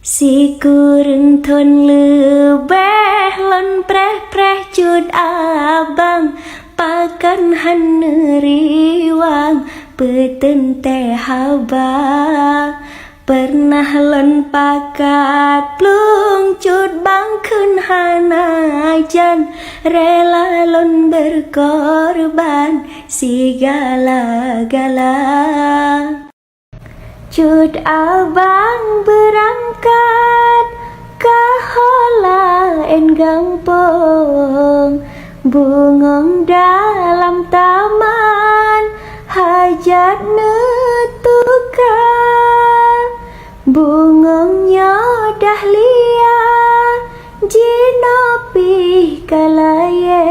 Si kurang thon lebeh lon preh cut abang pakan han riwang peten teh haba pernah lon pakat plung cut bang kun hanajan rela lon berkorban segala-gala. Cut abang berangkat ke hola gampong bungong dalam taman hajat netuka bungongnya dahlia jinopi kalaye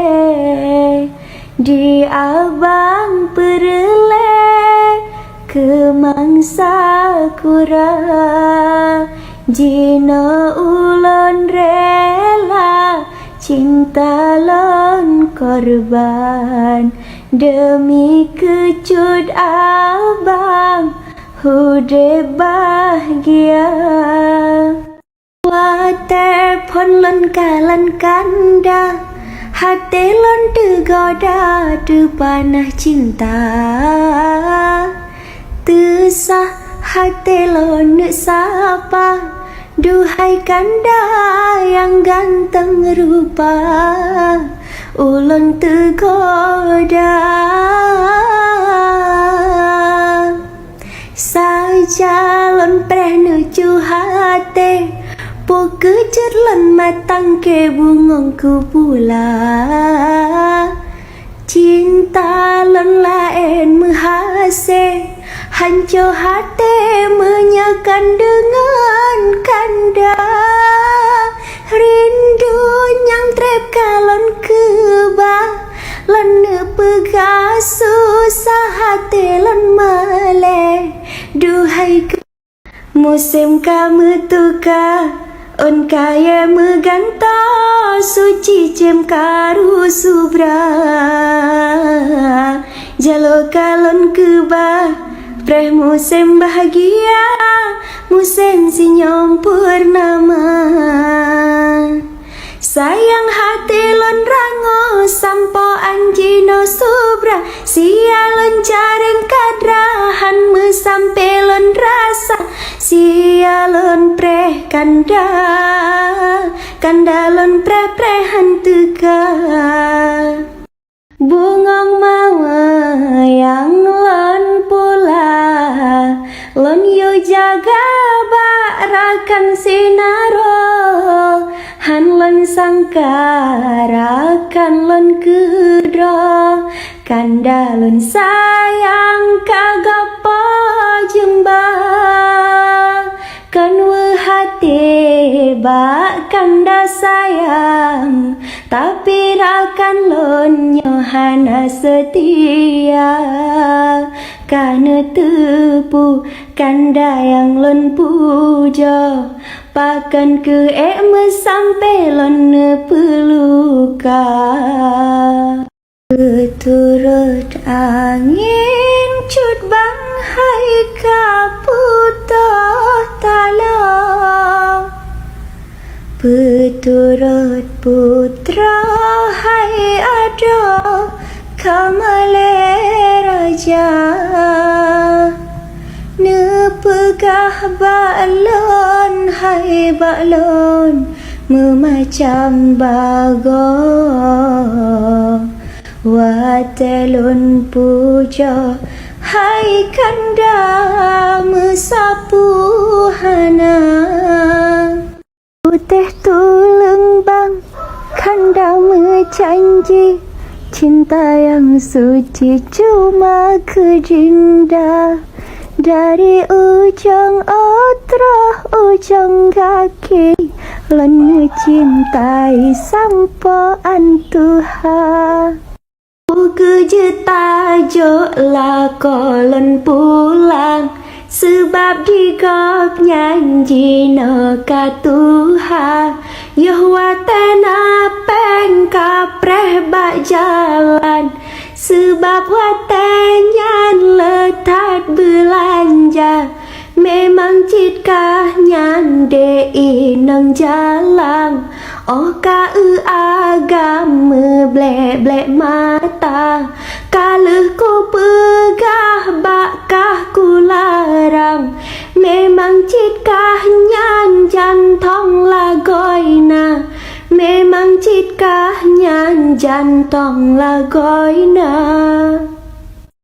di abang perle ke mangsa kura jina ulon rela cinta lon korban demi kecut abang hude bahagia wate pon lon kalan kanda hati lon tergoda terpanah cinta Tesah hati lon sapa duhai kanda yang ganteng rupa ulun tergoda saja lon preh nuju hati pokejer lon matang ke bungongku pula cinta lon lain menghase hancur hati menyakan dengan kanda rindu yang trep kalon keba lon pegah susah hati lon male duhai musim kamu tuka on kaya meganta suci jem karu subra jalo kalon keba preh musim bahagia musim senyum purnama sayang hati lon rango sampo anjino subra sialon jareng kadrahan me sampe lon rasa sialon preh kanda lon preh hantuka bungong mawa yang lon pula lon yo jaga barakan sinaro han lon sangkarakan lon kedro kanda lon sayang kagapa jemba kan hati bak kanda sayang tapi rakan lon nyohana setia karena tepu kanda yang lon puja pakan ke sampai lon peluka turut angin cut bang hai kaputoh tala Peturut putra hai ada kamale raja nepegah balon hai balon memacam bago watelun puja hai kanda mesapu hana Putih tulung bang kanda menjanji cinta yang suci cuma kejinda dari ujung otrah ujung kaki lon cintai sampoan Tuhan Kejeta joklah kolon pulang sebab digop nyanyi no katuha Yahwa tena peng kapreh bak jalan sebab watenyan letat belanja memang citkah nyande nang jalan Oka agama blek mata Kalau ku pegah bakah ku larang Memang citkah nyanjan tong lagoina Memang citkah nyanjan tong lagoina